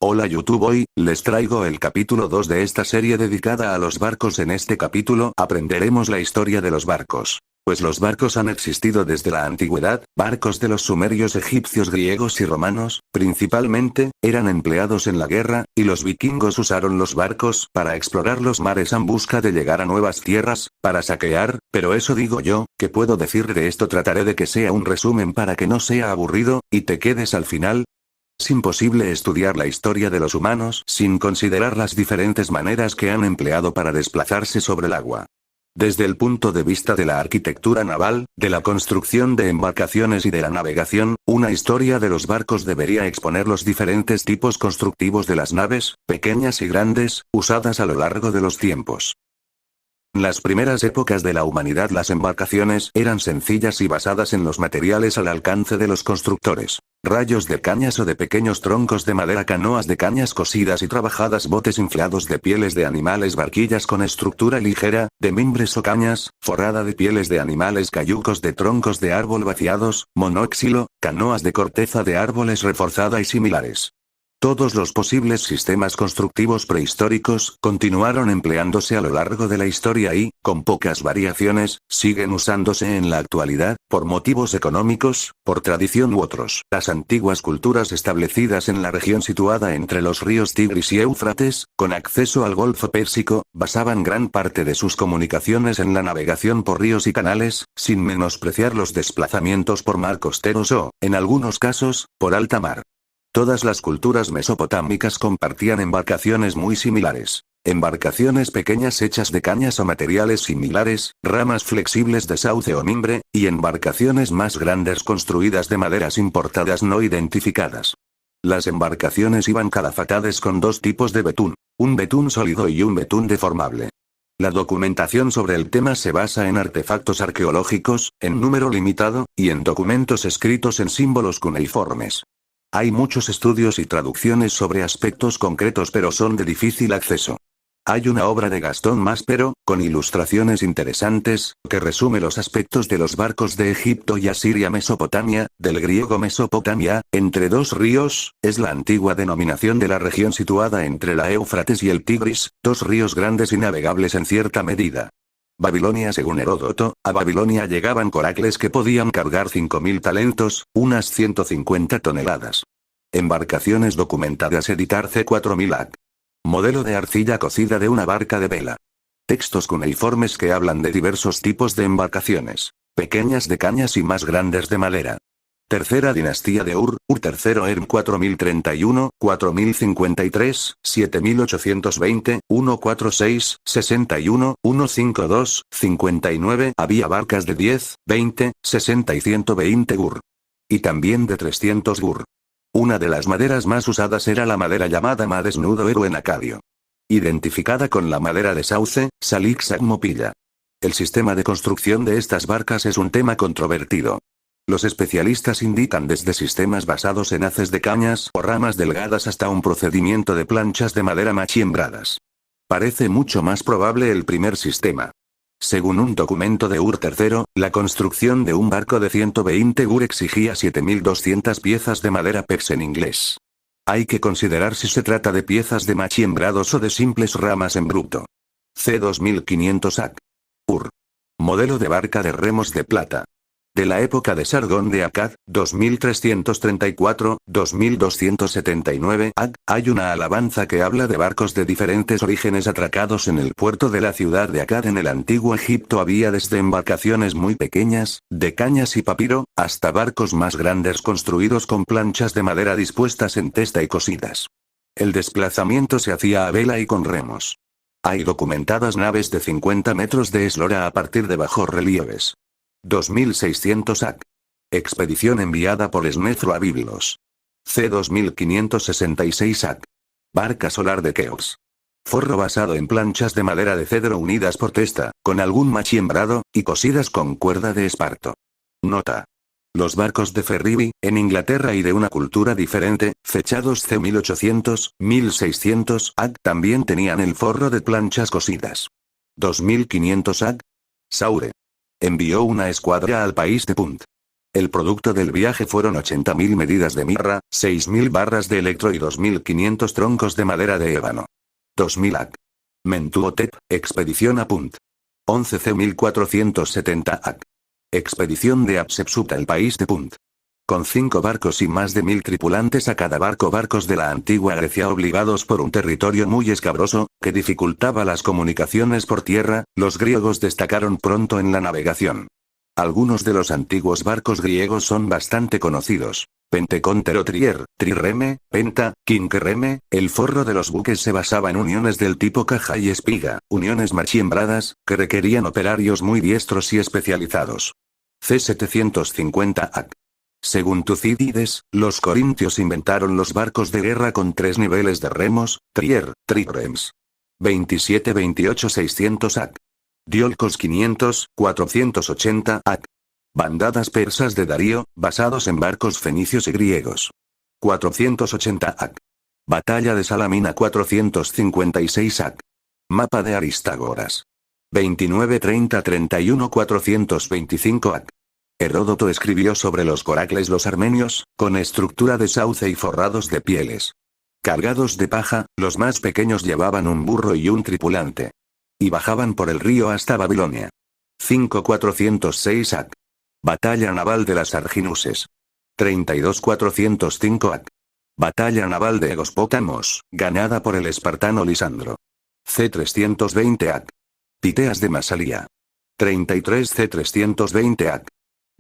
Hola YouTube, hoy les traigo el capítulo 2 de esta serie dedicada a los barcos. En este capítulo aprenderemos la historia de los barcos. Pues los barcos han existido desde la antigüedad. Barcos de los sumerios, egipcios, griegos y romanos, principalmente, eran empleados en la guerra, y los vikingos usaron los barcos para explorar los mares en busca de llegar a nuevas tierras, para saquear, pero eso digo yo. ¿Qué puedo decir de esto? Trataré de que sea un resumen para que no sea aburrido, y te quedes al final. Es imposible estudiar la historia de los humanos sin considerar las diferentes maneras que han empleado para desplazarse sobre el agua. Desde el punto de vista de la arquitectura naval, de la construcción de embarcaciones y de la navegación, una historia de los barcos debería exponer los diferentes tipos constructivos de las naves, pequeñas y grandes, usadas a lo largo de los tiempos. En las primeras épocas de la humanidad, las embarcaciones eran sencillas y basadas en los materiales al alcance de los constructores: rayos de cañas o de pequeños troncos de madera, canoas de cañas cosidas y trabajadas, botes inflados de pieles de animales, barquillas con estructura ligera, de mimbres o cañas, forrada de pieles de animales, cayucos de troncos de árbol vaciados, monóxilo, canoas de corteza de árboles reforzada y similares. Todos los posibles sistemas constructivos prehistóricos continuaron empleándose a lo largo de la historia y, con pocas variaciones, siguen usándose en la actualidad, por motivos económicos, por tradición u otros. Las antiguas culturas establecidas en la región situada entre los ríos Tigris y Éufrates, con acceso al Golfo Pérsico, basaban gran parte de sus comunicaciones en la navegación por ríos y canales, sin menospreciar los desplazamientos por mar costeros o, en algunos casos, por alta mar. Todas las culturas mesopotámicas compartían embarcaciones muy similares. Embarcaciones pequeñas hechas de cañas o materiales similares, ramas flexibles de sauce o mimbre, y embarcaciones más grandes construidas de maderas importadas no identificadas. Las embarcaciones iban calafatadas con dos tipos de betún: un betún sólido y un betún deformable. La documentación sobre el tema se basa en artefactos arqueológicos, en número limitado, y en documentos escritos en símbolos cuneiformes. Hay muchos estudios y traducciones sobre aspectos concretos, pero son de difícil acceso. Hay una obra de Gastón Maspero, con ilustraciones interesantes, que resume los aspectos de los barcos de Egipto y Asiria. Mesopotamia, del griego Mesopotamia, entre dos ríos, es la antigua denominación de la región situada entre la Éufrates y el Tigris, dos ríos grandes y navegables en cierta medida. Babilonia. Según Heródoto, a Babilonia llegaban coracles que podían cargar 5.000 talentos, unas 150 toneladas. Embarcaciones documentadas. Editar C4000 AC. Modelo de arcilla cocida de una barca de vela. Textos cuneiformes que hablan de diversos tipos de embarcaciones: pequeñas de cañas y más grandes de madera. Tercera dinastía de Ur III Erm 4031, 4053, 7820, 146, 61, 152, 59. Había barcas de 10, 20, 60 y 120 gur. Y también de 300 gur. Una de las maderas más usadas era la madera llamada ma desnudo Eru en acadio. Identificada con la madera de sauce, Salix agmopilla. El sistema de construcción de estas barcas es un tema controvertido. Los especialistas indican desde sistemas basados en haces de cañas o ramas delgadas hasta un procedimiento de planchas de madera machiembradas. Parece mucho más probable el primer sistema. Según un documento de Ur III, la construcción de un barco de 120 gur exigía 7.200 piezas de madera pex en inglés. Hay que considerar si se trata de piezas de machiembrados o de simples ramas en bruto. C2500 AC. Ur. Modelo de barca de remos de plata. De la época de Sargón de Akkad, 2334, 2279 AC, hay una alabanza que habla de barcos de diferentes orígenes atracados en el puerto de la ciudad de Akkad. En el antiguo Egipto había desde embarcaciones muy pequeñas, de cañas y papiro, hasta barcos más grandes construidos con planchas de madera dispuestas en testa y cosidas. El desplazamiento se hacía a vela y con remos. Hay documentadas naves de 50 metros de eslora a partir de bajorrelieves. 2600 AC. Expedición enviada por Snefru a Biblos. C2566 AC. Barca solar de Keops. Forro basado en planchas de madera de cedro unidas por testa, con algún machiembrado, y cosidas con cuerda de esparto. Nota. Los barcos de Ferriby, en Inglaterra y de una cultura diferente, fechados C1800, 1600 AC, también tenían el forro de planchas cosidas. 2500 AC. Saure. Envió una escuadra al país de Punt. El producto del viaje fueron 80.000 medidas de mirra, 6.000 barras de electro y 2.500 troncos de madera de ébano. 2.000 ac. Mentuhotep, expedición a Punt. 11C 1470 ac. Expedición de Hatshepsut al país de Punt. Con 5 barcos y más de 1.000 tripulantes a cada barco, barcos de la antigua Grecia obligados por un territorio muy escabroso, que dificultaba las comunicaciones por tierra, los griegos destacaron pronto en la navegación. Algunos de los antiguos barcos griegos son bastante conocidos. Pentecontero Trier, Trireme, Penta, Quinquereme. El forro de los buques se basaba en uniones del tipo caja y espiga, uniones machimbradas, que requerían operarios muy diestros y especializados. C750 ac. Según Tucídides, los corintios inventaron los barcos de guerra con 3 niveles de remos, trier, triremes. 27-28-600 ac. Diolcos 500, 480 ac. Bandadas persas de Darío, basados en barcos fenicios y griegos. 480 ac. Batalla de Salamina 456 ac. Mapa de Aristágoras. 29-30-31 425 ac. Heródoto escribió sobre los coracles los armenios, con estructura de sauce y forrados de pieles. Cargados de paja, los más pequeños llevaban un burro y un tripulante. Y bajaban por el río hasta Babilonia. 5-406 ac. Batalla naval de las Arginuses. 32-405 ac. Batalla naval de Egospótamos, ganada por el espartano Lisandro. C-320 ac. Piteas de Masalía. 33 C-320 ac.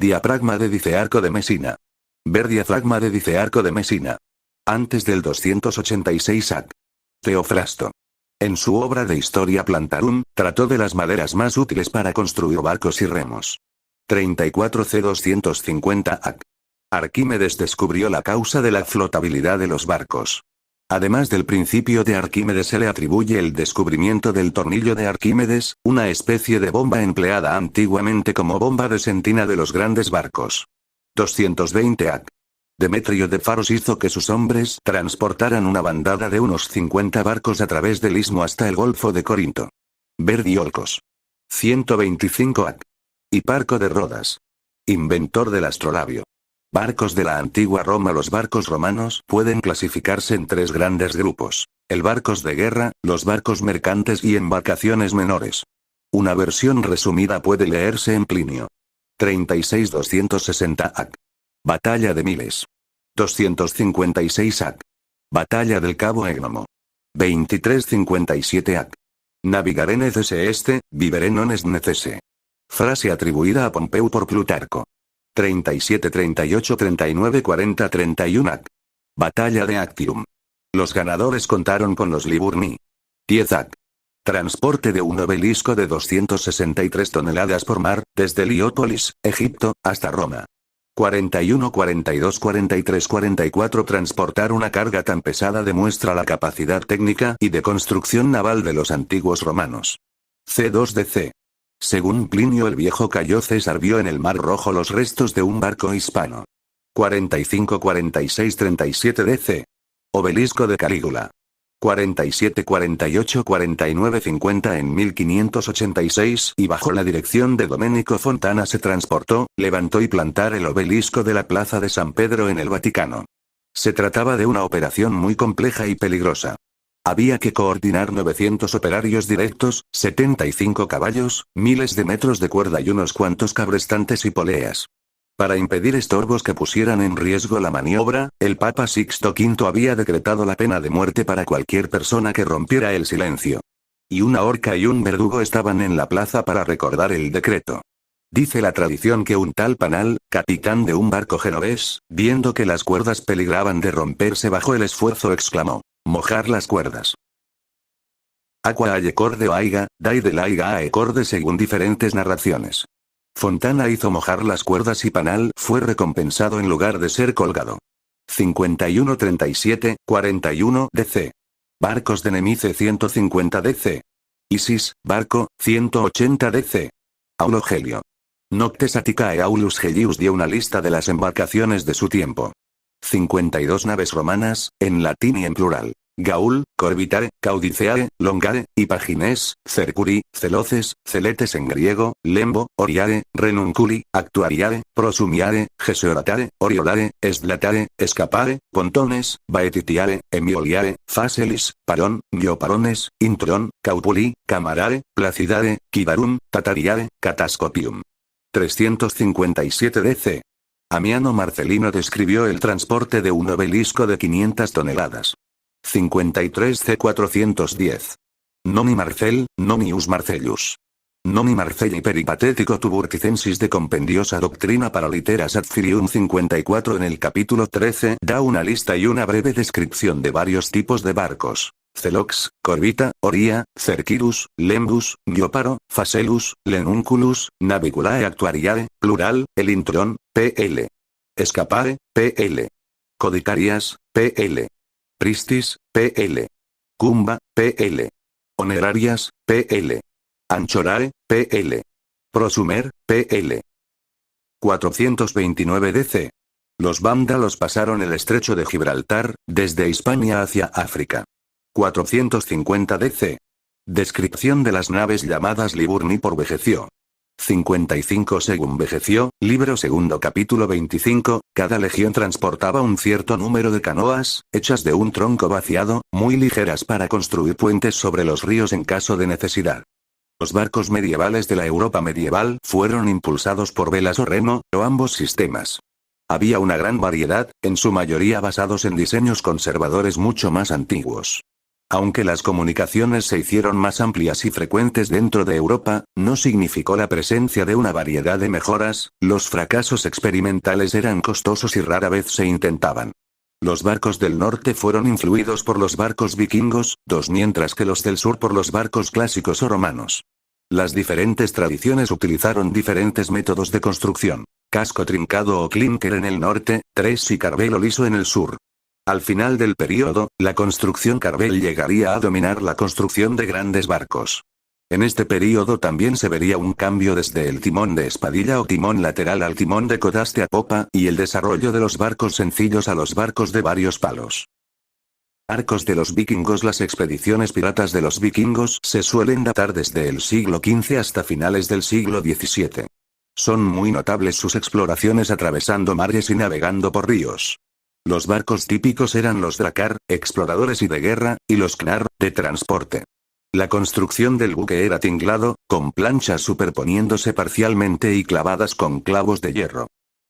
Diafragma de Dicearco de Mesina. Ver diafragma de Dicearco de Mesina. Antes del 286 ac. Teofrasto. En su obra de Historia Plantarum, trató de las maderas más útiles para construir barcos y remos. 34 C-250 ac. Arquímedes descubrió la causa de la flotabilidad de los barcos. Además del principio de Arquímedes se le atribuye el descubrimiento del tornillo de Arquímedes, una especie de bomba empleada antiguamente como bomba de sentina de los grandes barcos. 220 ac. Demetrio de Faros hizo que sus hombres transportaran una bandada de unos 50 barcos a través del istmo hasta el Golfo de Corinto. Ver Diolcos. 125 ac. Hiparco de Rodas. Inventor del astrolabio. Barcos de la antigua Roma. Los barcos romanos pueden clasificarse en 3 grandes grupos: el barcos de guerra, los barcos mercantes y embarcaciones menores. Una versión resumida puede leerse en Plinio. 36-260 ac. Batalla de Miles. 256 ac. Batalla del Cabo Egnomo. 23-57 ac. Navigaré necese este, viveré non es necese. Frase atribuida a Pompeu por Plutarco. 37-38-39-40-31 ac. Batalla de Actium. Los ganadores contaron con los Liburni. 10 ac. Transporte de un obelisco de 263 toneladas por mar, desde Heliópolis, Egipto, hasta Roma. 41-42-43-44 Transportar una carga tan pesada demuestra la capacidad técnica y de construcción naval de los antiguos romanos. C2DC. Según Plinio el Viejo, Cayo César vio en el Mar Rojo los restos de un barco hispano. 45-46-37 DC. Obelisco de Calígula. 47-48-49-50 En 1586 y bajo la dirección de Domenico Fontana se transportó, levantó y plantar el obelisco de la Plaza de San Pedro en el Vaticano. Se trataba de una operación muy compleja y peligrosa. Había que coordinar 900 operarios directos, 75 caballos, miles de metros de cuerda y unos cuantos cabrestantes y poleas. Para impedir estorbos que pusieran en riesgo la maniobra, el Papa Sixto V había decretado la pena de muerte para cualquier persona que rompiera el silencio. Y una horca y un verdugo estaban en la plaza para recordar el decreto. Dice la tradición que un tal Panal, capitán de un barco genovés, viendo que las cuerdas peligraban de romperse bajo el esfuerzo, exclamó: «Mojar las cuerdas». Aqua ae corde o aiga, dai de laiga ae corde según diferentes narraciones. Fontana hizo mojar las cuerdas y Panal fue recompensado en lugar de ser colgado. 51-37-41 DC. Barcos de Nemice 150 DC. Isis, barco, 180 DC. Aulo Gelio. Noctes Atticae Aulus Gellius dio una lista de las embarcaciones de su tiempo. 52 naves romanas, en latín y en plural. Gaul, Corbitare, Caudiceae, Longae, Hipagines, Cercuri, Celoces, Celetes en griego, Lembo, Oriae, Renunculi, Actuariae, Prosumiae, Geseoratare, Oriolare, Esdlatare, Escapare, Pontones, Baetitiae, Emioliae, Faselis, Parón, Gioparones, Intron, Caupuli, Camarare, Placidare, Kidarum, Tatariae, Catascopium. 357 DC. Amiano Marcelino describió el transporte de un obelisco de 500 toneladas. 53 C410. Noni Marcel, Nonius Marcellus. Noni Marcelli Peripatetico Tuburticensis de Compendiosa Doctrina para Literas ad Filium 54 en el capítulo 13 da una lista y una breve descripción de varios tipos de barcos. Celox, Corbita, Oria, Cerquirus, Lembus, Gioparo, Faselus, Lenunculus, Naviculae Actuariae, plural, Elintron, PL. Escapare, PL. Codicarias, PL. Pristis, PL. Cumba, PL. Onerarias, PL. Anchorae, PL. Prosumer, PL. 429 DC. Los vándalos pasaron el estrecho de Gibraltar, desde Hispania hacia África. 450 DC. Descripción de las naves llamadas Liburni por Vegeció. 55 según Vegeció, libro segundo capítulo 25, cada legión transportaba un cierto número de canoas, hechas de un tronco vaciado, muy ligeras para construir puentes sobre los ríos en caso de necesidad. Los barcos medievales de la Europa medieval fueron impulsados por velas o remo, o ambos sistemas. Había una gran variedad, en su mayoría basados en diseños conservadores mucho más antiguos. Aunque las comunicaciones se hicieron más amplias y frecuentes dentro de Europa, no significó la presencia de una variedad de mejoras, los fracasos experimentales eran costosos y rara vez se intentaban. Los barcos del norte fueron influidos por los barcos vikingos, mientras que los del sur por los barcos clásicos o romanos. Las diferentes tradiciones utilizaron diferentes métodos de construcción. Casco trincado o clinker en el norte, y carvelo liso en el sur. Al final del período, la construcción carvel llegaría a dominar la construcción de grandes barcos. En este período también se vería un cambio desde el timón de espadilla o timón lateral al timón de codaste a popa, y el desarrollo de los barcos sencillos a los barcos de varios palos. Barcos de los vikingos. Las expediciones piratas de los vikingos se suelen datar desde el siglo XV hasta finales del siglo XVII. Son muy notables sus exploraciones atravesando mares y navegando por ríos. Los barcos típicos eran los drakkar, exploradores y de guerra, y los knarr, de transporte. La construcción del buque era tinglado, con planchas superponiéndose parcialmente y clavadas con clavos de hierro.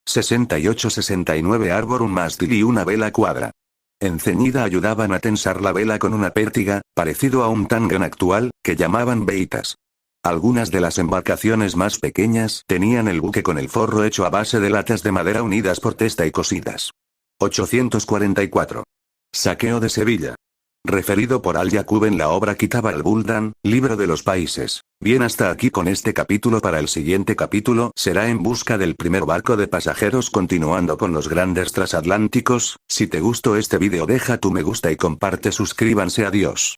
68-69 árbol, un mástil y una vela cuadra. Enceñida ayudaban a tensar la vela con una pértiga, parecido a un tangan actual, que llamaban veitas. Algunas de las embarcaciones más pequeñas tenían el buque con el forro hecho a base de latas de madera unidas por testa y cosidas. 844. Saqueo de Sevilla. Referido por Al-Yaqub en la obra Kitab al-Buldan, libro de los países. Bien, hasta aquí con este capítulo. Para el siguiente capítulo será en busca del primer barco de pasajeros, continuando con los grandes transatlánticos. Si te gustó este vídeo, deja tu me gusta y comparte. Suscríbanse. Adiós.